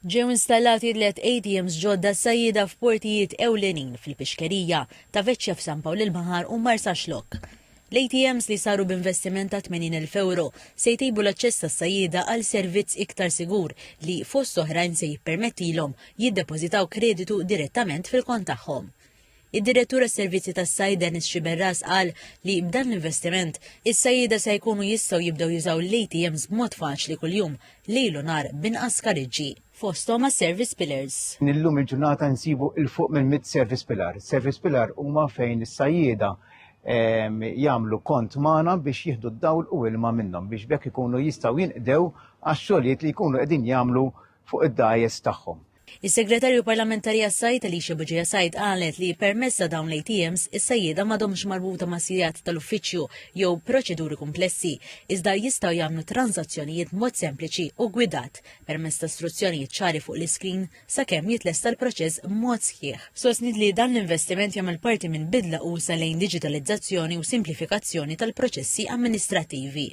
Ġew installati 3 ATMs ġodda tas-sajjieda f'portijiet ewlenin fil-Pixkerija ta' Veċċja f'San Pawl il-Baħar u Marsa Xlokk. L-ATMs li saru b'investiment ta' 80,000 euro se jtejbu l-aċċess tas-sajjieda għal servizz iktar sigur li fost oħrajn se jippermettilhom jiddepożitaw kreditu direttament fil-kont tagħhom. Id-direttur tas-servizzi tas-sajda Xiberras qal li b'dan l-investiment is-sajjieda se jkunu jistgħu jibdew jużaw l-ATMs b'mod faċli kuljum lejl u nhar b'inqas kariġġi fosthom mas-service pillars. Illum il-ġurnata nsibu il-fuq minn 100 service pillar. Service pillar huma fejn is-sajjieda jagħmlu kont magħna biex jieħdu d-dawl u ilma minnhom biex bekk ikunu jistgħu jinqdew għax-xogħlijiet li jkunu qegħdin jagħmlu fuq id-dajes tagħhom. Is-Segretarju Parlamentari għas-Sajt Sajt qalet li permezz ta' dawn l-ATMs is-sajjieda m'għadhomx marbuta ma' sigħat tal-uffiċċju jew proċeduri komplessi, iżda jistgħu jagħmlu transazzjonijiet mod sempliċi u gwidat permezz ta' istruzzjonijiet ċari fuq l-iskrin sakemm jitlesta l-proċess b'mod sħiħ. Sostniet li dan l-investiment jagħmel parti minn bidla usa lejn diġitalizzazzjoni u simplifikazzjoni tal-proċessi amministrattivi.